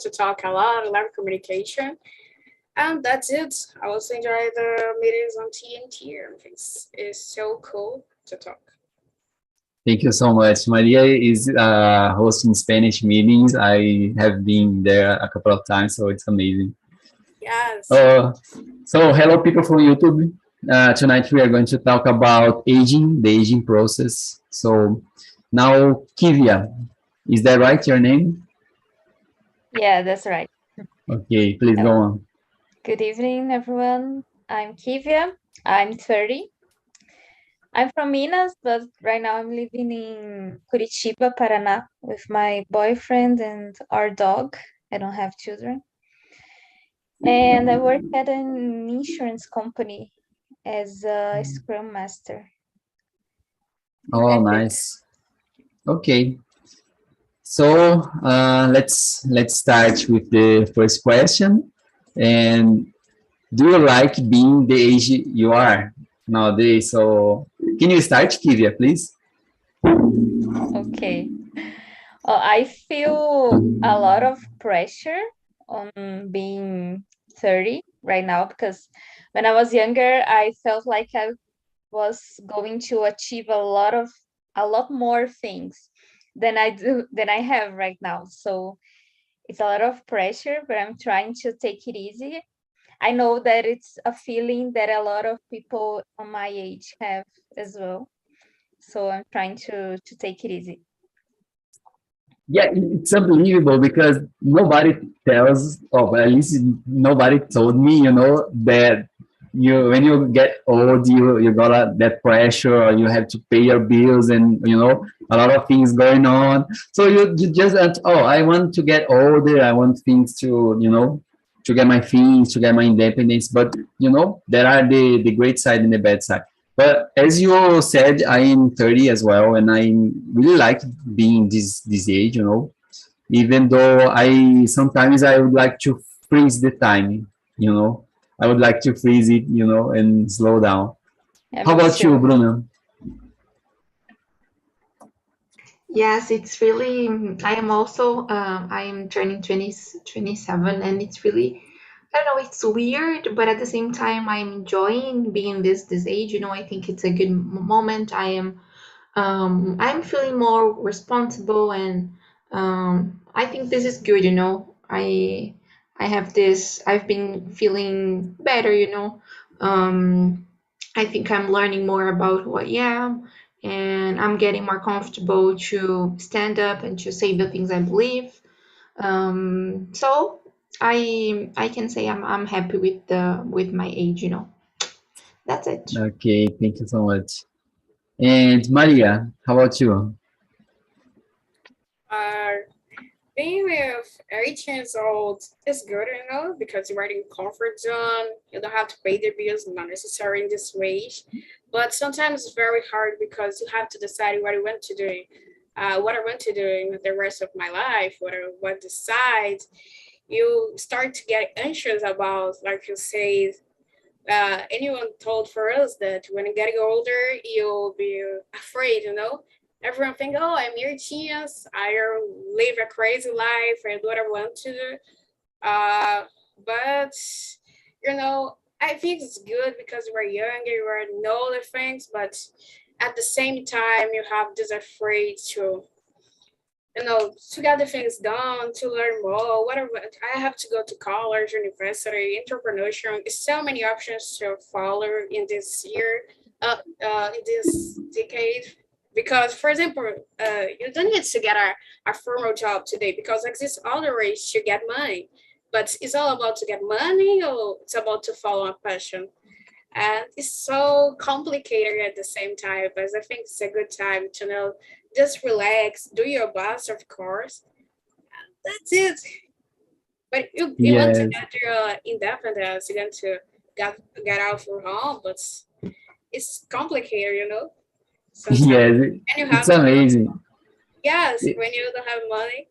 to talk a lot, learn communication. And that's it. I also enjoy the meetings on TNT. It's so cool to talk. Thank you so much. Maria is hosting Spanish meetings. I have been there a couple of times, so it's amazing. Yes. So hello, people from YouTube. Tonight we are going to talk about aging, the aging process. So now, Kivia, is that right, your name? Yeah, that's right. Okay, please go on. Good evening, everyone. I'm Kivia. I'm 30. I'm from Minas, but right now I'm living in Curitiba, Paraná, with my boyfriend and our dog. I don't have children. And I work at an insurance company as a Scrum Master. Oh, nice. Okay. So let's start with the first question. And do you like being the age you are nowadays? So can you start, Kivia, please? Okay. I feel a lot of pressure on being 30 right now because when I was younger, I felt like I was going to achieve a lot more things than I have right now. So it's a lot of pressure, but I'm trying to take it easy. I know that it's a feeling that a lot of people on my age have as well. So I'm trying to take it easy. Yeah, it's unbelievable because nobody tells, or at least nobody told me, that when you get old, you got that pressure, or you have to pay your bills, and a lot of things going on. So you just I want to get older. I want things to get my things, to get my independence. But there are the great side and the bad side. But as you said, I am 30 as well, and I really like being this age, even though sometimes I would like to freeze the time, I would like to freeze it, and slow down. Yeah, how about you, Bruno? Yes, it's really, I am also, I am turning 27, and it's really, I don't know, it's weird, but at the same time, I'm enjoying being this age. I think it's a good moment. I'm feeling more responsible, and I think this is good. I have this. I've been feeling better. I think I'm learning more about who I am, and I'm getting more comfortable to stand up and to say the things I believe. So I can say I'm happy with my age. That's it. Okay, thank you so much. And Maria, how about you? Being with 18 years old is good, because you're in comfort zone. You don't have to pay the bills, not necessarily in this wage. But sometimes it's very hard because you have to decide what you want to do, what I want to do in the rest of my life, what I want to decide. You start to get anxious about, like you say, anyone told for us that when you get older, you'll be afraid, Everyone think, oh, I'm your teens. I live a crazy life. I do what I want to do. But, I think it's good because you are younger, you know the things, but at the same time, you have this afraid to, to get the things done, to learn more, whatever. I have to go to college, university, entrepreneurship. So many options to follow in this year, in this decade. Because, for example, you don't need to get a formal job today because exists other ways to get money. But it's all about to get money, or it's about to follow a passion. And it's so complicated at the same time, but I think it's a good time to just relax, do your best, of course. That's it. But you want to get your independence, you want to get out from home, but it's complicated, Sometimes. Yes, it's amazing. Yes, when you don't have money,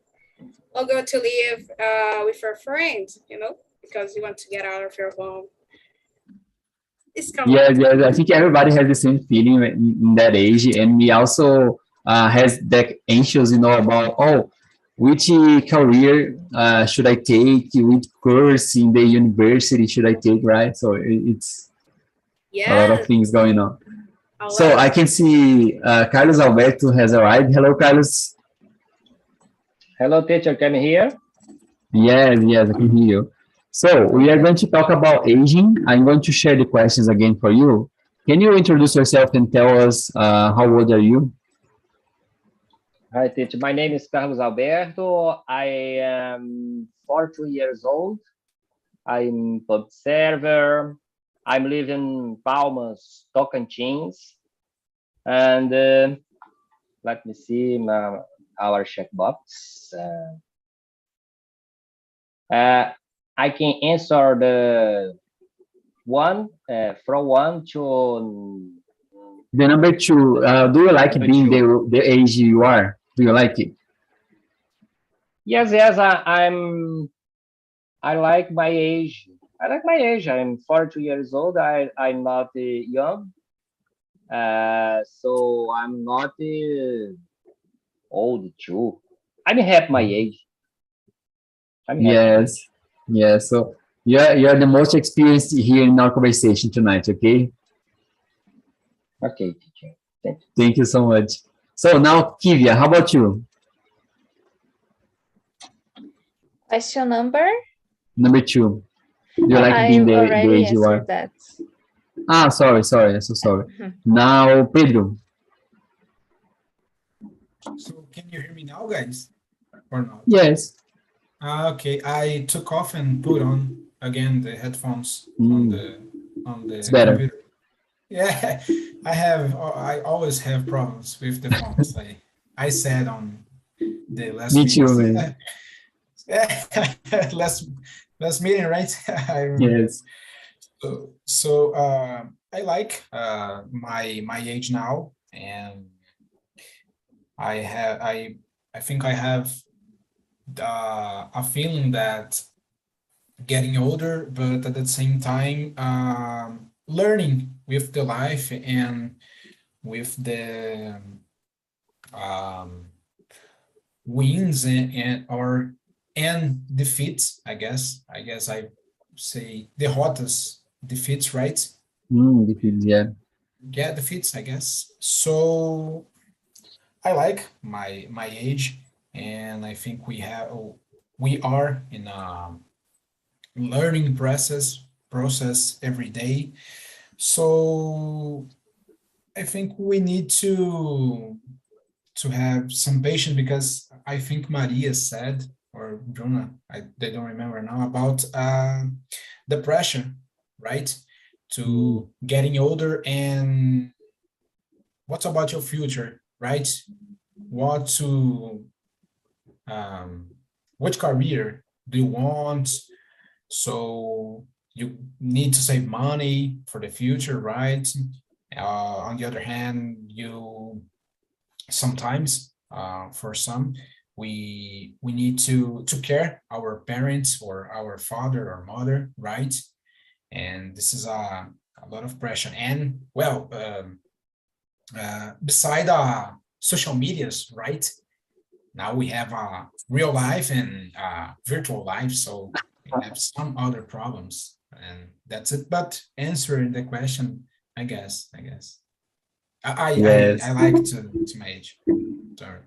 or go to live with your friends, because you want to get out of your home. Yes, I think everybody has the same feeling in that age, and we also has that anxious, about which career should I take? Which course in the university should I take, right? So it's a lot of Yes, things going on. a So lot. I can see Carlos Alberto has arrived. Hello, Carlos. Hello, teacher. Can you hear? Yes, yes, I can hear you. So we are going to talk about aging. I'm going to share the questions again for you. Can you introduce yourself and tell us how old are you? Hi, teacher. My name is Carlos Alberto. I am 42 years old. I'm public server. I'm living in Palmas, Tocantins. And let me see our checkbox. I can answer the one from one to The number two, do you like number being two. the age you are? Do you like it? Yes, I like my age. I like my age. I'm 42 years old. I'm not young. So I'm not old too. I'm happy my age. I'm happy. Yes, yes. So you're the most experienced here in our conversation tonight, okay? Okay, teacher. Thank you. Thank you so much. So now, Kivia, how about you? Question number? Number two. Do you Oh, like I being the already age you are? answered that. Ah, sorry. I'm so sorry. Mhm. Now, Pedro. So can you hear me now, guys? Or not? Yes. Okay, I took off and put on again the headphones on It's the better. computer. Yeah, I always have problems with the phones. I said on the last Me too, meeting. man. Last meeting, right? I remember. Yes. So I like my age now, and I think I have a feeling that getting older, but at the same time learning with the life and with the um, wins and defeats. I guess I say derrotas, defeats, right? Yeah. Yeah, defeats, I guess. So I like my age, and I think we are in a learning process every day. So I think we need to have some patience, because I think Maria said, or Bruna, they don't remember now, about the pressure, right? To getting older, and what's about your future, right? What to which career do you want? So you need to save money for the future, right? On the other hand, you sometimes for some we need to care our parents or our father or mother, right? And this is a lot of pressure. And well, beside social medias, right? Now we have a real life and virtual life, so we have some other problems, and that's it. But answering the question, I guess. Yes. I like to my age. Sorry.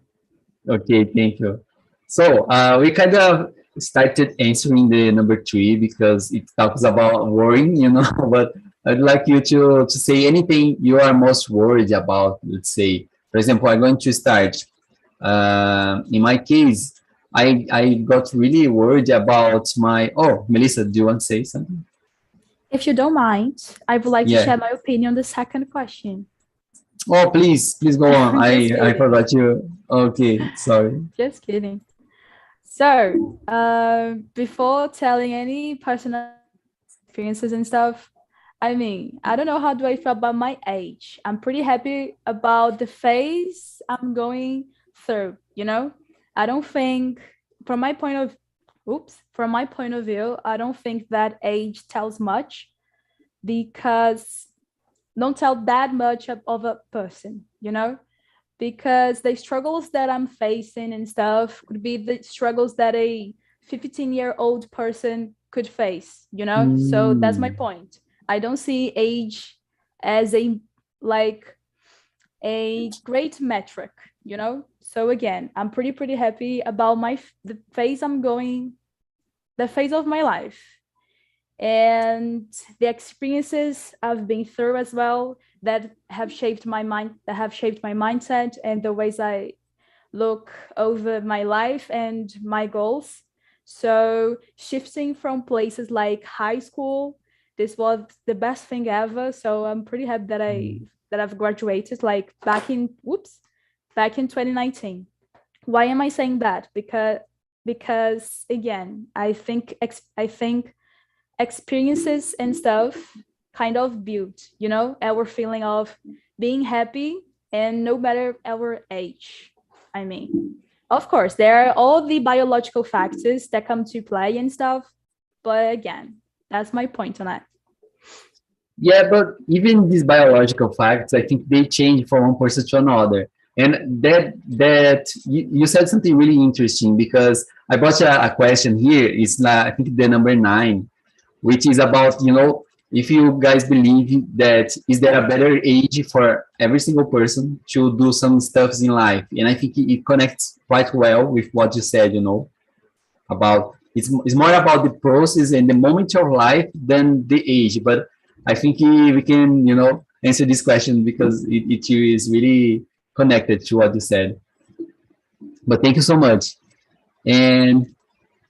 Okay, thank you. So we kind of started answering the number three because it talks about worrying, but I'd like you to say anything you are most worried about, let's say. For example, I'm going to start. In my case, I got really worried about oh, Melissa, do you want to say something? If you don't mind, I would like to Yeah. share my opinion on the second question. Oh, please go on. I kidding. forgot you. Okay, sorry. Just kidding. So, before telling any personal experiences and stuff, I mean, I don't know how do I feel about my age. I'm pretty happy about the phase I'm going through, I don't think, from my point of view, I don't think that age tells much, because don't tell that much of a person, because the struggles that I'm facing and stuff could be the struggles that a 15-year-old person could face, you know? So that's my point. I don't see age as a like a great metric, you know? So again, I'm pretty happy about the phase I'm going, the phase of my life. And the experiences I've been through as well that have shaped my mind, that have shaped my mindset and the ways I look over my life and my goals. So shifting from places like high school, this was the best thing ever. So I'm pretty happy that I've graduated like back in 2019. Why am I saying that? Because again, I think experiences and stuff kind of build, you know, our feeling of being happy, and no matter our age. I mean, of course, there are all the biological factors that come to play and stuff, but again, that's my point on that. Yeah, but even these biological facts, I think they change from one person to another. And that you said something really interesting, because I brought a question here. It's not, I think the number 9, which is about, you know, if you guys believe that is there a better age for every single person to do some stuffs in life. And I think it connects quite well with what you said, you know, about it's more about the process and the moment of life than the age. But I think we can, you know, answer this question because it is really connected to what you said. But thank you so much. And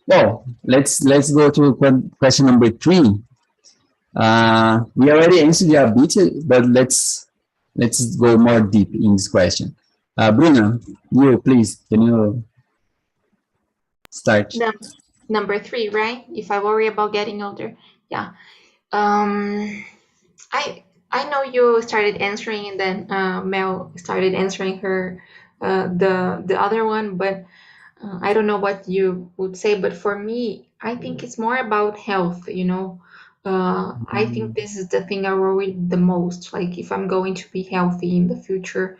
well, let's go to question number 3. We already answered it a bit, but let's go more deep in this question. Bruno, you please, can you start? Number 3, right? If I worry about getting older, yeah. I know you started answering, and then Mel started answering her the other one, but I don't know what you would say. But for me, I think it's more about health. You know, I think this is the thing I worry the most. Like if I'm going to be healthy in the future.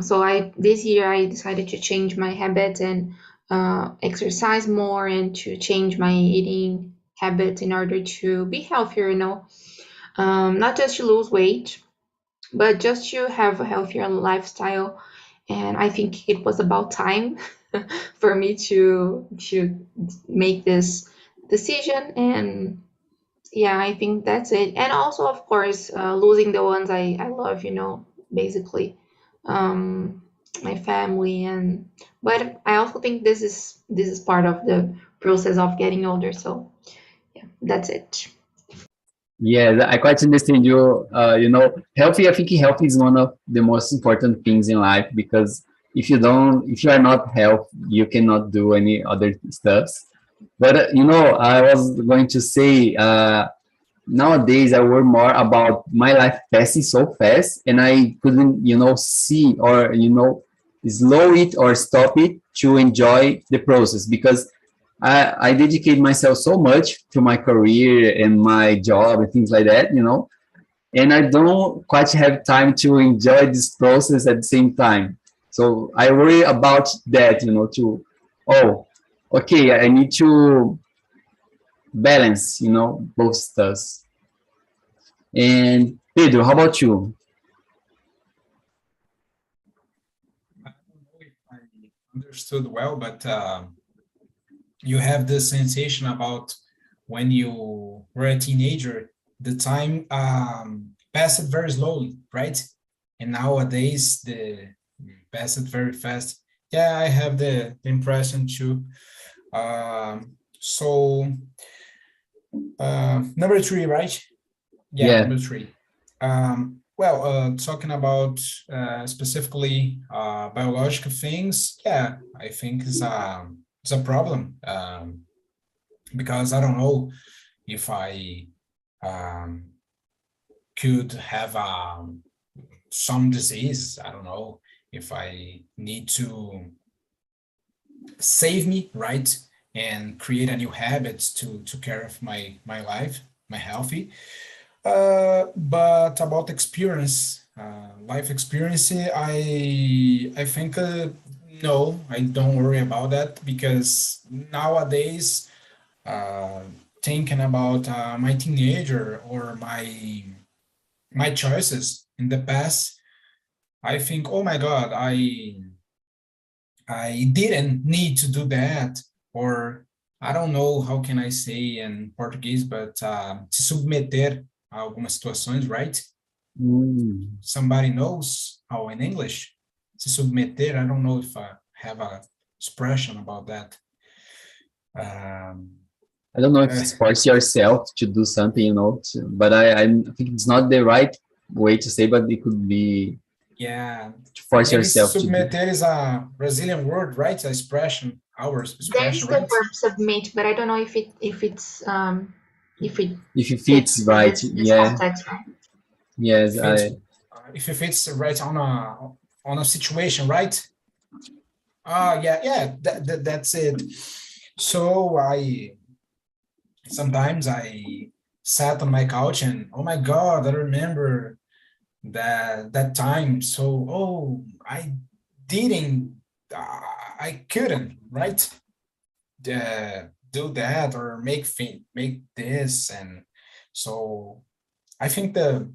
So this year I decided to change my habits and exercise more, and to change my eating habits in order to be healthier. You know. Not just to lose weight, but just to have a healthier lifestyle. And I think it was about time for me to make this decision. And yeah, I think that's it. And also, of course, losing the ones I love, you know, basically, my family. And but I also think this is part of the process of getting older. So yeah, that's it. Yeah, I quite understand you. You know, healthy. I think healthy is one of the most important things in life, because if you are not healthy, you cannot do any other stuffs. But you know, I was going to say, nowadays I worry more about my life passing so fast, and I couldn't, you know, see or, you know, slow it or stop it to enjoy the process, because I dedicate myself so much to my career and my job and things like that, you know, and I don't quite have time to enjoy this process at the same time. So I worry about that, you know, oh, okay, I need to balance, you know, both stuffs. And Pedro, how about you? I don't know if I understood well, but you have this sensation about when you were a teenager, the time passed very slowly, right? And nowadays, the passed very fast. Yeah, I have the impression too. So number 3, right? Yeah, number 3. Well, talking about specifically biological things, yeah, I think it's a problem, because I don't know if I could have some disease. I don't know if I need to save me, right, and create a new habits to care of my life, my healthy. But about experience, life experience, I think no, I don't worry about that because nowadays, uh, thinking about my teenager or my choices in the past, I think, oh my God, I didn't need to do that, or I don't know how can I say in Portuguese, but se submeter a algumas situações, right? Mm. Somebody knows how in English, se submeter, I don't know if I have a expression about that. I don't know if Uh, it's force yourself to do something, but I think it's not the right way to say, but it could be yeah, to force maybe yourself to do. submeter is a Brazilian word, right? A expression, our There expression, is the right? verb submit, but I don't know if it's if it If it fits fits right, this yeah, context, right? yes, If it fits right on a situation, right? Yeah, that's it. So sometimes I sat on my couch and oh my God, I remember that time. So I didn't, I couldn't, right? Do that or make this, and so I think the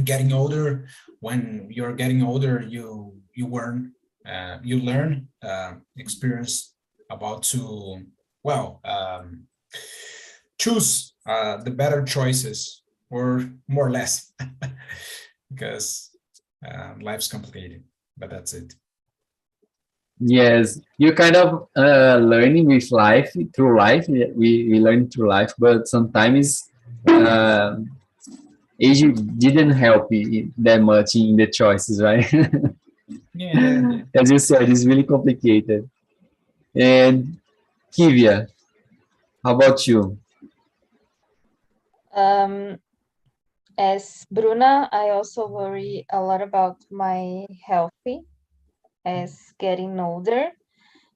getting older, when you're getting older, you learn experience about to well choose the better choices, or more or less, because life's complicated, but that's it. yes, you're kind of learning with life, through life. We learn through life, but sometimes uh, age didn't help you that much in the choices, right? Yeah. As you said, it's really complicated. And Kivia, how about you? Um, as Bruna, I also worry a lot about my healthy as getting older,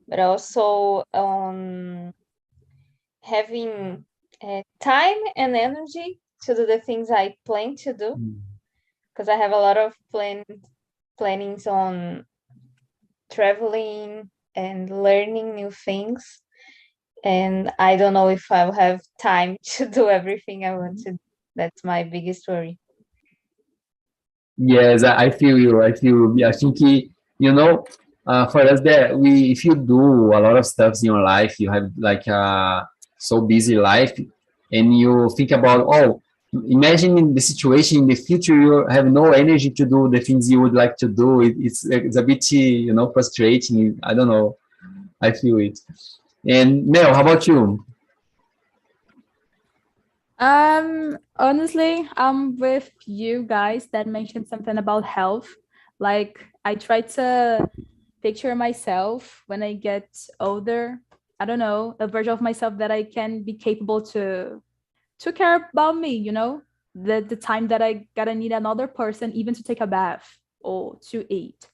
but also having time and energy to do the things I plan to do, because I have a lot of plannings on traveling and learning new things, and I don't know if I'll have time to do everything I want to. That's my biggest worry. Yes, I feel you. I feel you. I think for us that if you do a lot of stuff in your life, you have like a so busy life, and you think about imagine in the situation in the future you have no energy to do the things you would like to do. It's a bit frustrating. I don't know. I feel it. And Mel, how about you? Honestly, I'm with you guys that mentioned something about health. Like, I try to picture myself when I get older. I don't know, a version of myself that I can be capable to care about me, the time that I gotta need another person, even to take a bath or to eat.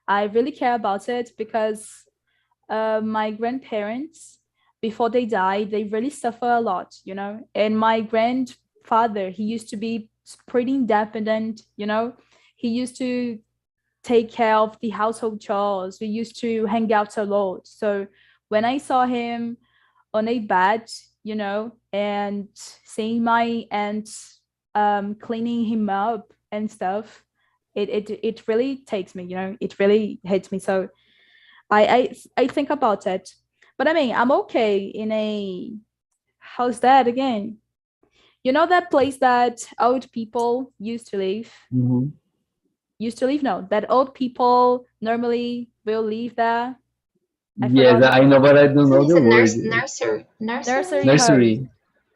I really care about it because my grandparents, before they die, they really suffer a lot, and my grandfather, he used to be pretty independent. He used to take care of the household chores. We used to hang out a lot. So when I saw him on a bed, and seeing my aunt cleaning him up and stuff, it really takes me, it really hits me. So I think about it. But I mean, I'm okay in a, how's that again? That place that old people used to live? Mhm. Used to live? No, that old people normally will live there. I Yes, forgot the I know, but I don't know It's the a word. nursery home. Nursery.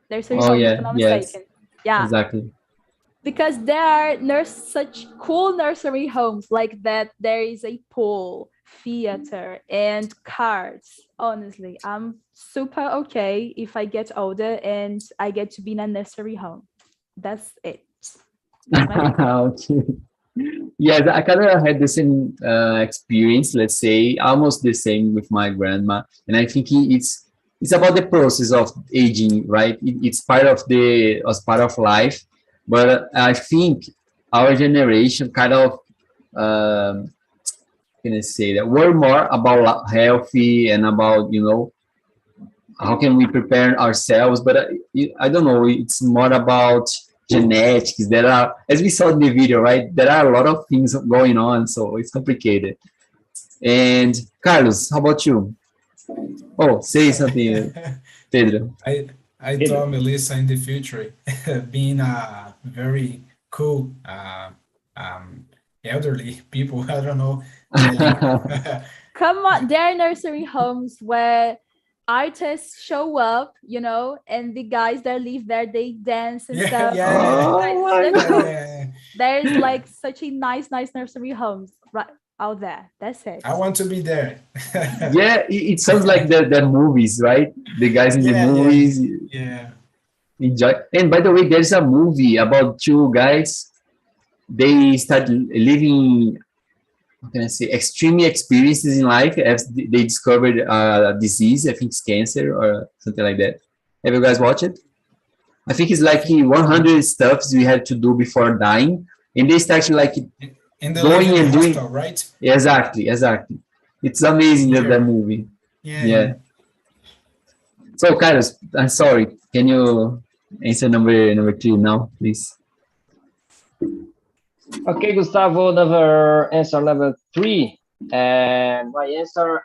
Nursery Oh home, if yeah, I'm not yes, mistaken. Yeah, exactly. because there are such cool nursery homes like that. There is a pool, theater, and cars. Honestly, I'm super okay if I get older and I get to be in a nursery home. That's it. That's my big one. Okay. Yes, I kind of had the same experience, let's say, almost the same with my grandma. And I think it's about the process of aging, right? It's part of as part of life. But I think our generation kind of can I say that we're more about healthy and about how can we prepare ourselves, but I don't know, it's more about genetics. There are, as we saw in the video, right, there are a lot of things going on, so it's complicated. And Carlos, how about you? Oh, say something, Pedro. I thought Melissa in the future being a very cool elderly people. I don't know. Come on, there are nursery homes where artists show up, and the guys that live there, they dance and stuff. There's like such a nice nursery homes right out there. That's it. I want to be there. Yeah, it sounds like the movies, right? The guys in the movies. Yeah. Enjoy. And by the way, there's a movie about two guys. They start living, how can I say, extreme experiences in life as they discovered a disease. I think it's cancer or something like that. Have you guys watched it? I think it's like 100 stuffs we had to do before dying, and they start like going and doing. Hospital, right? Exactly. It's amazing that movie. Yeah. So, Carlos, I'm sorry. Can you answer number 2 now, please? Okay, Gustavo, answer number 3. And my answer,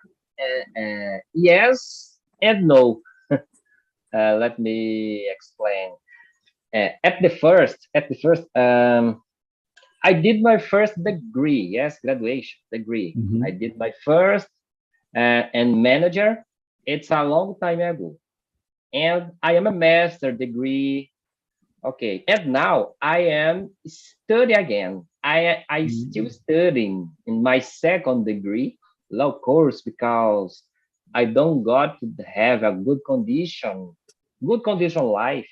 yes and no. Let me explain. At the first, I did my first degree. Yes, graduation degree. Mm-hmm. I did my first and manager. It's a long time ago. And I am a master degree. Okay, and now I am studying again. I still studying in my second degree, law course, because I don't got to have a good condition life,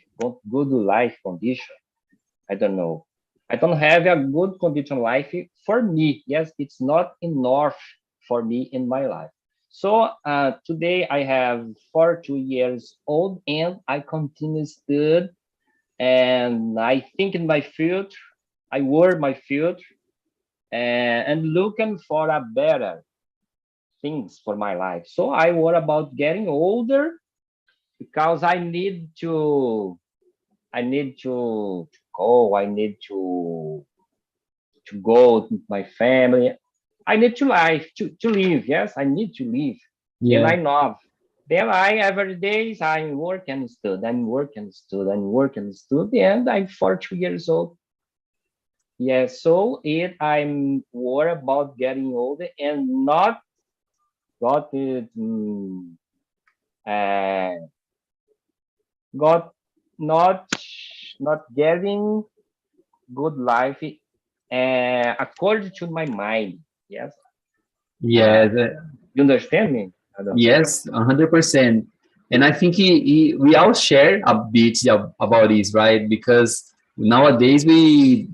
good life condition. I don't know. I don't have a good condition life for me. Yes, it's not enough for me in my life. So today I have 42 years old and I continue study. And I think in my field, I work my field and looking for a better things for my life. So I worry about getting older because I need to go. I need to go with my family. I need to live. Yes, I need to live. Yeah. And I know. Then every day I work and study, and I'm 42 years old. Yeah, so I'm worried about getting older and not got it, got not getting good life according to my mind. Yes. Yeah. You understand me? Yes, 100%. And I think we all share a bit about this, right? Because nowadays the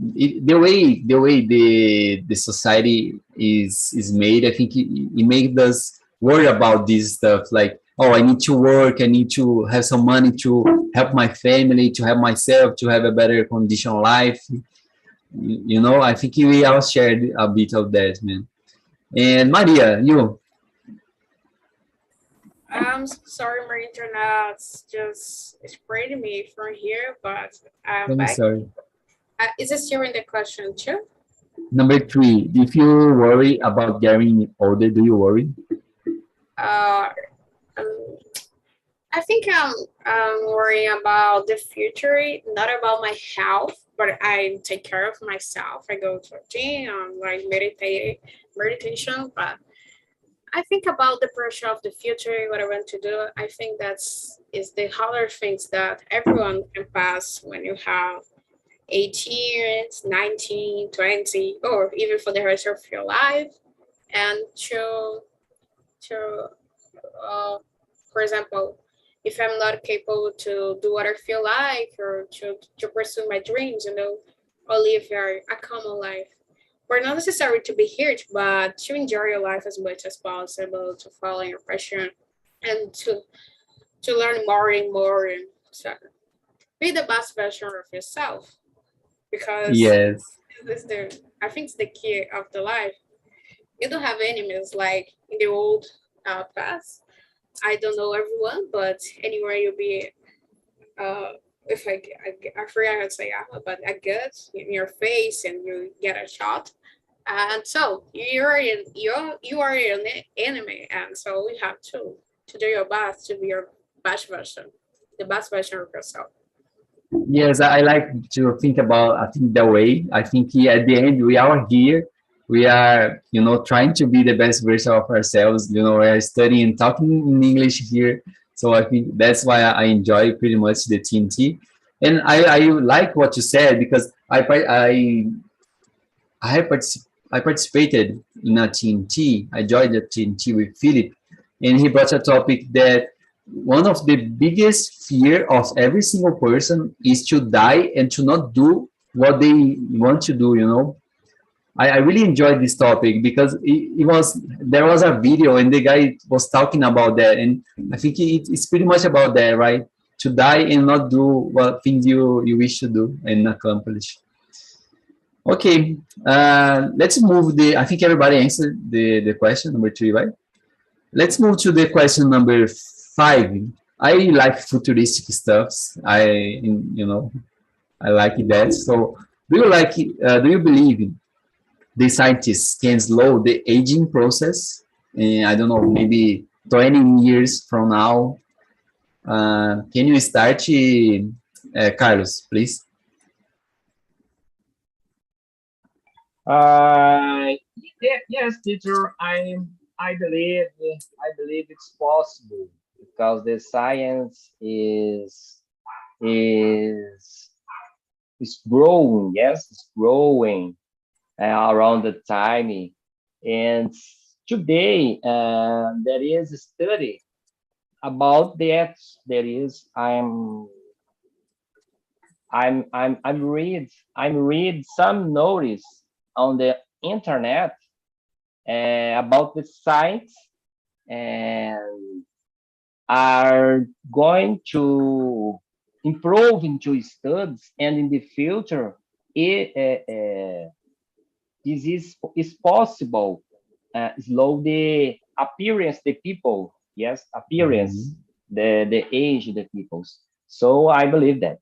way the society is made, I think it makes us worry about this stuff. Like, oh, I need to work, I need to have some money to help my family, to help myself, to have a better condition life. I think we all shared a bit of that, man. And Maria, you. I'm sorry, my internet's just spraying me from here, but I'm back. Sorry. Is this still in the question too? Number 3, if you worry about getting older, do you worry? I think I'm worrying about the future, not about my health, but I take care of myself. I go to a gym, like meditation, but I think about the pressure of the future, what I want to do. I think is the harder things that everyone can pass when you have 18 years, 19, 20, or even for the rest of your life. And for example, if I'm not capable to do what I feel like or to pursue my dreams, or live a common life. We're not necessary to be here, but to enjoy your life as much as possible, to follow your passion, and to learn more and more, and so be the best version of yourself. Because yes, This is the, I think it's the key of the life. You don't have enemies like in the old past. I don't know everyone, but anywhere you'll be, if I forget how to say but a gut in your face and you get a shot. And so you are an enemy, and so we have to do your best to be your best version, the best version of yourself. Yes, I like to think about, I think that way. I think at the end we are here. We are, trying to be the best version of ourselves. We are studying, talking in English here. So I think that's why I enjoy pretty much the TNT. And I like what you said because I participated in a TNT. I joined the TNT with Philip, and he brought a topic that one of the biggest fear of every single person is to die and to not do what they want to do. I really enjoyed this topic because there was a video and the guy was talking about that, and I think it's pretty much about that, right? To die and not do what things you wish to do and accomplish. Okay, let's move I think everybody answered the question number 3, right? Let's move to the question number 5. I like futuristic stuffs. I like that. So, do you believe the scientists can slow the aging process? I don't know, maybe 20 years from now. Can you start, Carlos, please? Yes, teacher. I believe it's possible because the science is growing. Yes, it's growing around the time, and today there is a study about that. There is I'm read some notice on the internet about the science and are going to improve into studies, and in the future this is possible slow the appearance the people, yes, appearance, the age of the peoples. So I believe that.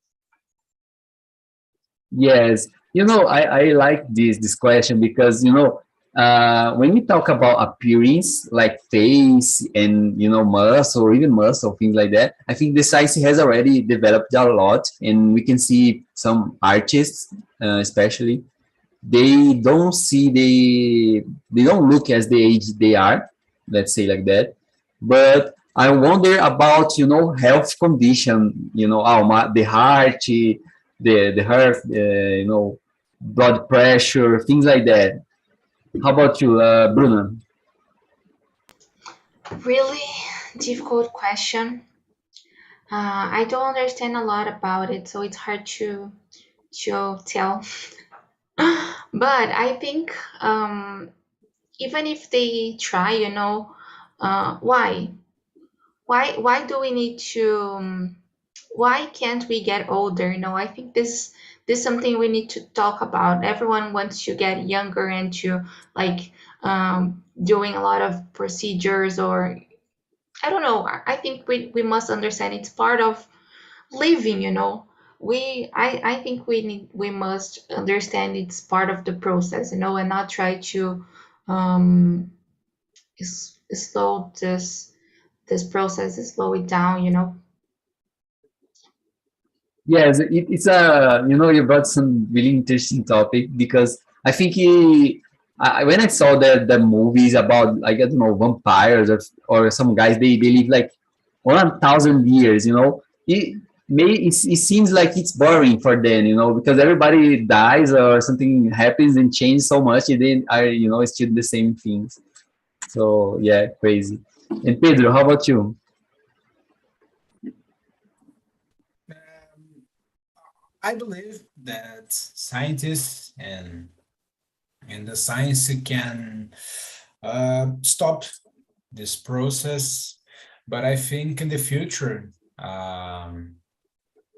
Yes, I like this question because when we talk about appearance, like face and muscle or even muscle things like that, I think the science has already developed a lot, and we can see some artists, especially, they don't they don't look as the age they are, let's say like that. But I wonder about health condition, the heart, the heart, blood pressure, things like that. How about you, Bruno? Really difficult question. I don't understand a lot about it, so it's hard to tell. But I think even if they try, why? Why do we need to? Why can't we get older? I think this is something we need to talk about. Everyone wants to get younger and to like doing a lot of procedures, or I don't know. I think we must understand it's part of living. I think we must understand it's part of the process, and not try to um slow this process, slow it down. Yes, it's you brought some really interesting topic because I think when I saw the movies about, like, I don't know, vampires or some guys, they live like 1,000 years, it seems like it's boring for them, because everybody dies or something happens and changes so much, and then still the same things. So yeah, crazy. And Pedro, how about you? Um, I believe that scientists and the science can stop this process, but I think in the future,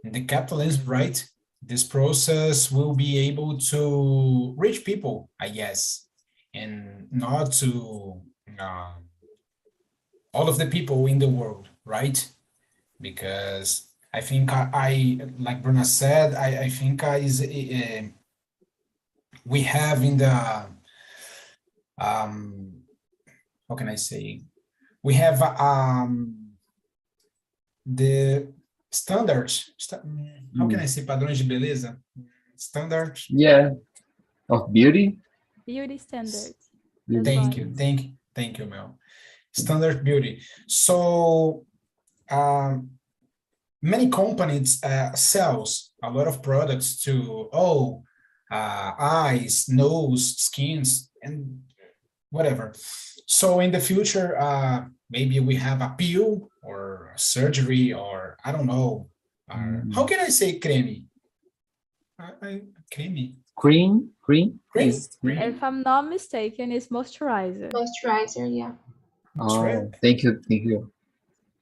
the capitalism, right? this process will be able to reach people, I guess, and not to all of the people in the world, right? Because I think like Bruna said, I think we have in the how can I say? We have the standards. How can I say padrões de beleza? Standards. Yeah, of beauty. Beauty standards. Thank you, Mel. Standard beauty. So many companies sells a lot of products to eyes, nose, skins, and whatever. So in the future, maybe we have a peel or a surgery, or I don't know. How can I say creme? Creme. Cream. Cream? If I'm not mistaken, it's moisturizer. Moisturizer, yeah. Oh, thank you.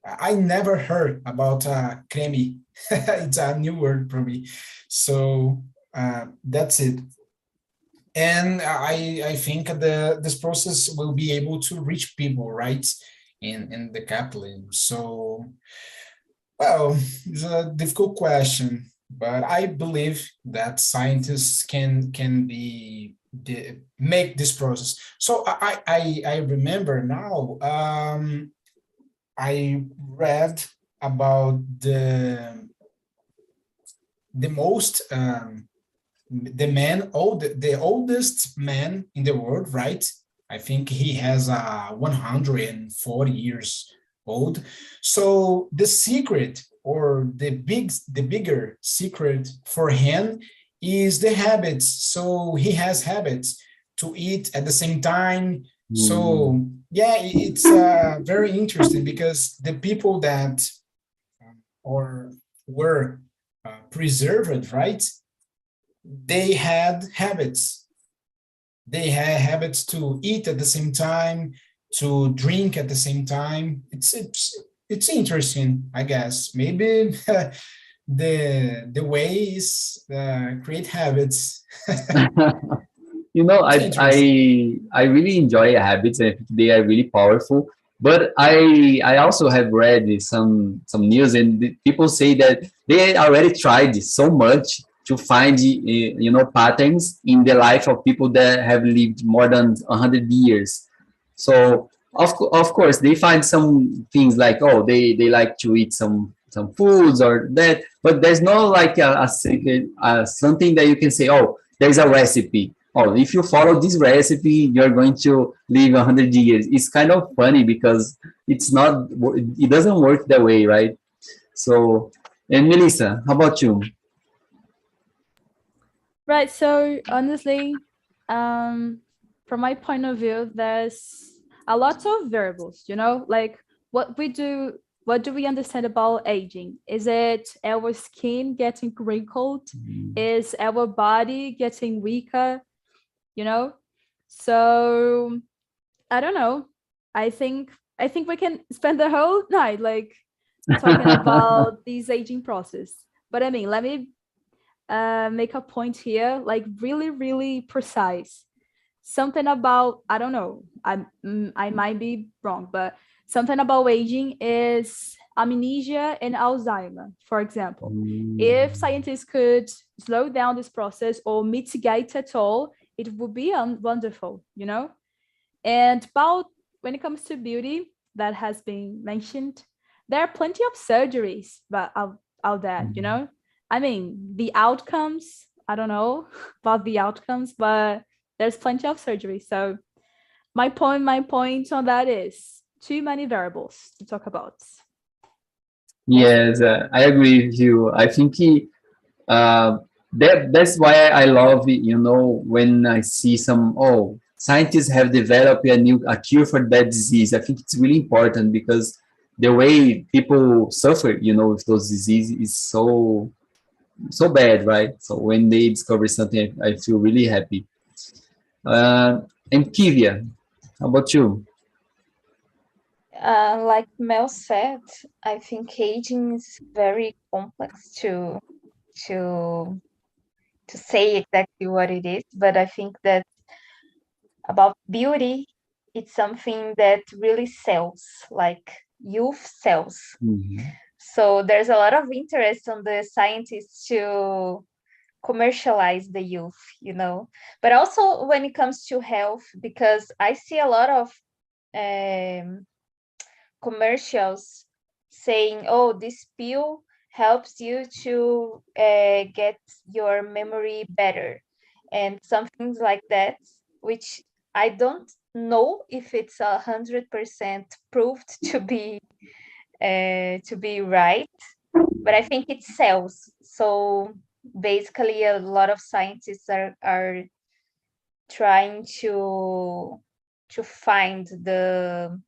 I never heard about creme. It's a new word for me. So that's it. And I think this process will be able to reach people, right? In the capitalism. So, well, it's a difficult question, but I believe that scientists can make this process. So I remember now. I read about the most the oldest man in the world, right? I think he has 140 years old. So the secret, or the bigger secret for him, is the habits. So he has habits to eat at the same time. So yeah, it's very interesting, because the people that were preserved, right? They had habits. They had habits to eat at the same time, to drink at the same time. It's interesting, I guess. Maybe the way is create habits. You know, I really enjoy habits, and I think they are really powerful. But I also have read some news, and people say that they already tried so much to find patterns in the life of people that have lived more than 100 years. So of course they find some things like, oh, they like to eat some foods or that, but there's no like a secret, something that you can say, oh, there's a recipe. Oh, if you follow this recipe, you're going to live 100 years. It's kind of funny because it doesn't work that way, right? So, and Melissa, how about you? Right. So honestly, from my point of view, there's a lot of variables, like what do we understand about aging? Is it our skin getting wrinkled? Is our body getting weaker? So I don't know. I think we can spend the whole night like talking about this aging process. But I mean, let me make a point here, like really, really precise. Something about, I don't know, I might be wrong, but something about aging is amnesia and Alzheimer, for example. If scientists could slow down this process or mitigate at all, it would be wonderful, And about when it comes to beauty, that has been mentioned, there are plenty of surgeries out there, I mean, the outcomes, I don't know about the outcomes, but there's plenty of surgery. So my point on that is too many variables to talk about. Yes, I agree with you. I think that's why I love it, when I see scientists have developed a cure for that disease. I think it's really important because the way people suffer, with those diseases is so bad, right? So when they discover something, I feel really happy. And Kivia, how about you? Like Mel said, I think aging is very complex to say exactly what it is, but I think that about beauty, it's something that really sells, like youth sells. Mhm. So there's a lot of interest on the scientists to commercialize the youth, but also when it comes to health, because I see a lot of commercials saying, oh, this pill helps you to get your memory better and some things like that, which I don't know if it's 100% proved to be right, but I think it sells. So basically, a lot of scientists are trying to find the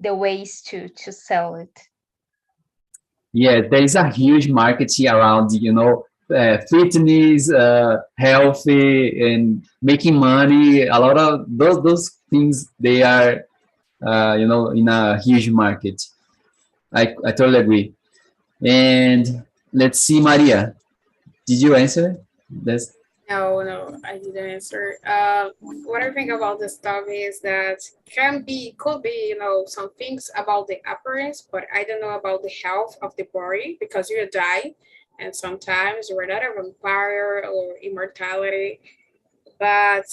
ways to sell it. Yeah, there is a huge marketing around, fitness, healthy, and making money. A lot of those things, they are, in a huge market. I totally agree. And let's see, Maria, did you answer this? No, no, I didn't answer. What I think about this topic is that could be, some things about the appearance, but I don't know about the health of the body because you die, and sometimes you're not a vampire or immortality. But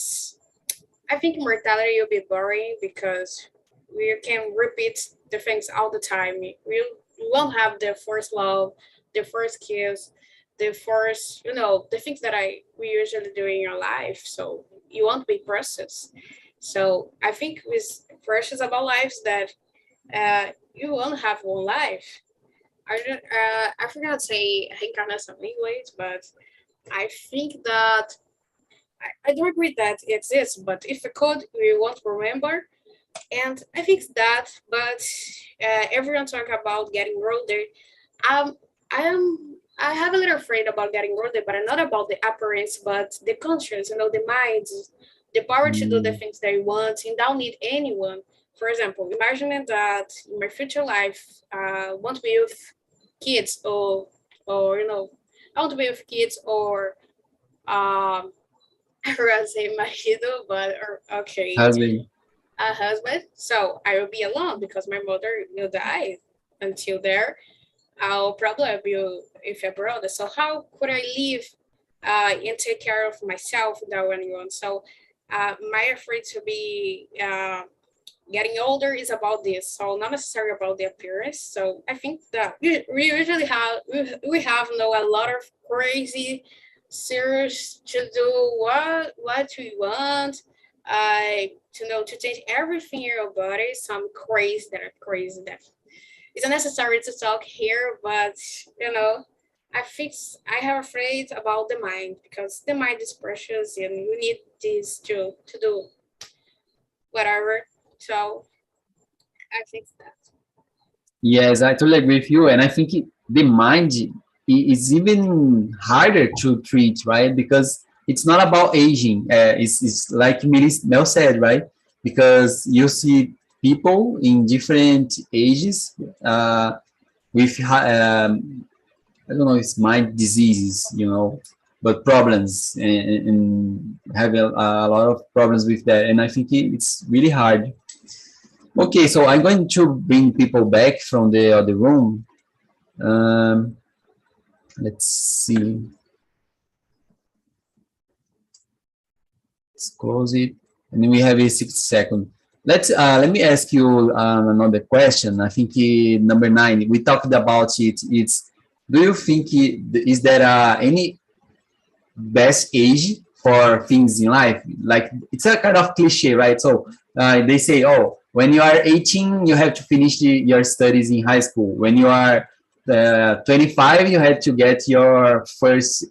I think immortality will be boring because we can repeat the things all the time. We won't have the first love, the first kiss, the first, the things that I we usually do in your life. So you won't be precious. So I think with precious about lives that you won't have one life. I forgot to say reincarnation in English, but I think that I do agree that it exists, but if it could, we won't remember. And I think that, but everyone talk about getting older. Um, I have a little afraid about getting older, but I'm not about the appearance, but the conscience, the mind, the power to do the Mm, things they want, and don't need anyone. For example, imagine that in my future life, want to be with kids, or I want to be with kids, or I forgot to say marido, but okay, husband. a husband. So I will be alone because my mother will die. Until there, I'll probably be with a brother. So how could I live and take care of myself without anyone? So my afraid to be getting older is about this. So not necessarily about the appearance. So I think that we usually have a lot of crazy series to do what we want. To change everything in your body. Some crazy that it's unnecessary to talk here, but I think I have afraid about the mind because the mind is precious and you need this to do whatever. So I think that. Yes, I totally agree with you. And I think the mind is even harder to treat, right? Because it's not about aging. It's like Mel said, right? Because you see people in different ages with, I don't know, it's mind diseases, but problems and having a lot of problems with that. And I think it's really hard. Okay, so I'm going to bring people back from the other room. Um, let's see. Let's close it. And then we have a 6 second. Let me ask you another question. I think number 9, we talked about it. It's, do you think is there any best age for things in life? Like, it's a kind of cliche, right? So they say, oh, when you are 18, you have to finish your studies in high school. When you are 25, you have to get your first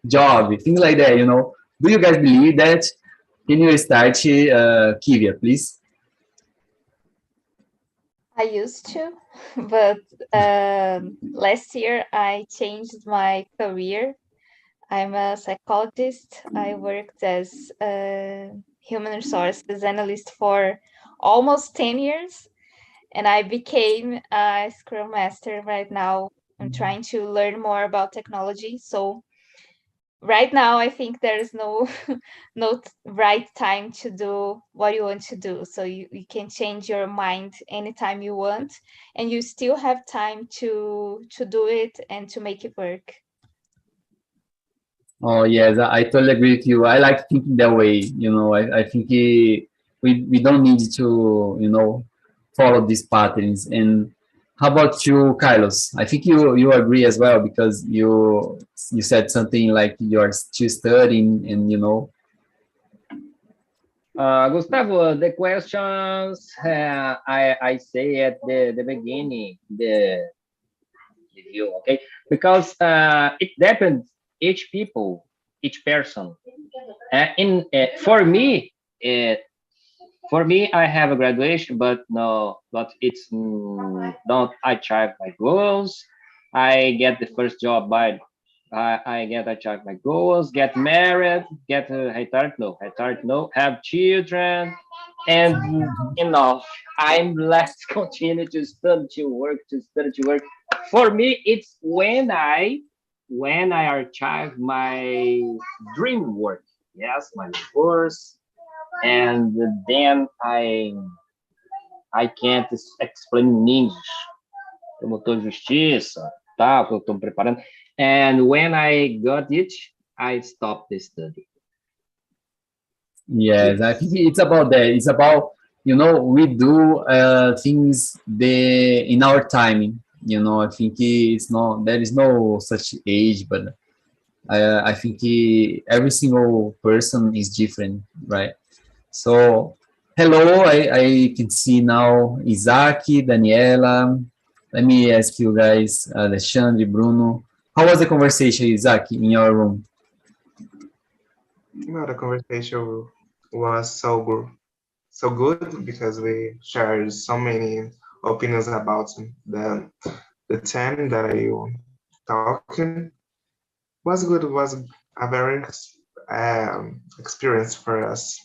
job, things like that, Do you guys believe that? Can you start, Kivia, please? I used to, but last year I changed my career. I'm a psychologist. I worked as a human resources analyst for almost 10 years, and I became a Scrum Master right now. I'm trying to learn more about technology. So right now I think there's no no right time to do what you want to do. So you can change your mind anytime you want, and you still have time to do it and to make it work. Oh yes, I totally agree with you. I like thinking that way. I think we don't need to follow these patterns. And how about you, Carlos? I think you agree as well because you said something like you're still studying and Gustavo, the questions I say at the beginning, the view, okay? Because it depends each people, each person. In uh, for me, I have a graduation, but no, but it's not. I achieve my goals. I get the first job by. I get achieve my goals. Get married. Get I start no. Have children, and enough. I'm let's continue to study to work to study to work. For me, it's when I achieve my dream work. Yes, my course, and then I can't explain in English. Promotor de justiça, tal, que eu estou me preparando. And when I got it, I stopped the study. yes, I think it's about that. It's about we do things in our timing. I think it's not there is no such age, but I think every single person is different, right? So, hello, I can see now Isaac, Daniela. Let me ask you guys, Alexandre, Bruno. How was the conversation, Isaac, in your room? No, the conversation was so good because we shared so many opinions about the theme that I talking. Was good. Was a very experience for us.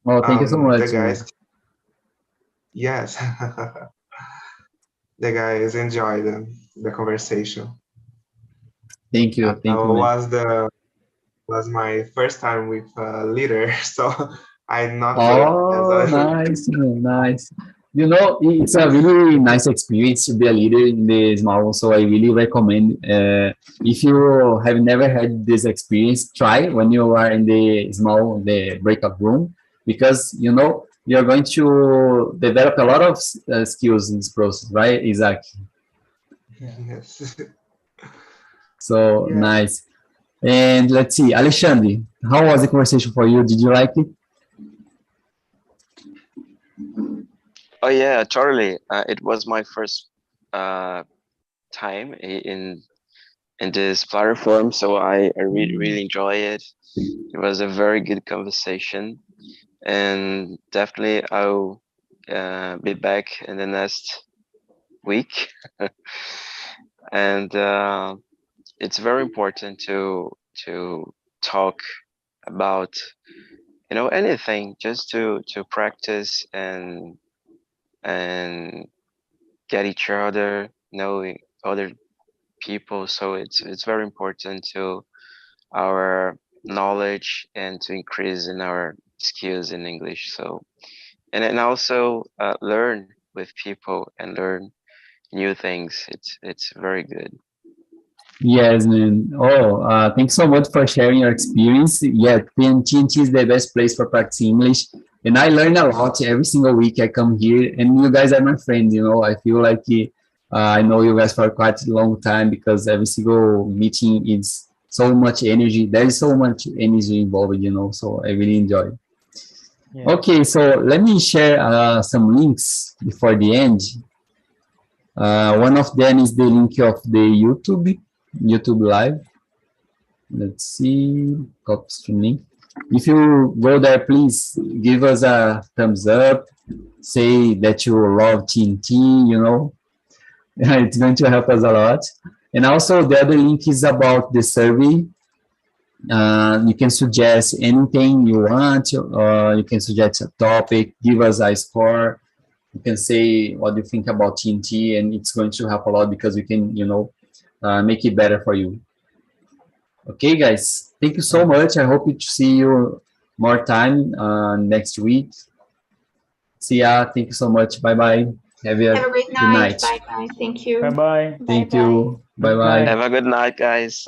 Oh, thank you so The much. guys, yes, the guys enjoyed the conversation. Thank you, man. Was my first time with a leader, so I'm not good Oh, as a nice, nice. It's a really nice experience to be a leader in the small. So I really recommend. If you have never had this experience, try when you are in the breakout room, because you're going to develop a lot of skills in this process, right, Isaac? yes. So Yeah. nice. And let's see, Alexandre, how was the conversation for you? Did you like it? Oh yeah, totally. It was my first time in this platform, so I really enjoy it. It was a very good conversation, and definitely I'll be back in the next week. And it's very important to talk about anything, just to practice and get each other, know other people. So it's very important to our knowledge and to increase in our skills in English. So and also learn with people and learn new things. It's very good. Yes, man. Oh, thanks so much for sharing your experience. Yeah, TNT is the best place for practicing English. And I learn a lot every single week I come here. And you guys are my friends, I feel like I know you guys for quite a long time because every single meeting is so much energy. There is so much energy involved, so I really enjoy it. Yeah. Okay, so let me share some links before the end. One of them is the link of the YouTube Live. Let's see, copy stream link. If you go there, please give us a thumbs up. Say that you love TNT, It's going to help us a lot. And also the other link is about the survey. You can suggest anything you want, or you can suggest a topic, give us a score. You can say what you think about TNT, and it's going to help a lot because we can, make it better for you. Okay, guys. Thank you so much. I hope to see you more time next week. See ya. Thank you so much. Bye bye. Have a great good night. night. Bye bye. Thank you. Bye bye. Thank Bye-bye. you. Bye Good bye. night. Have a good night, guys.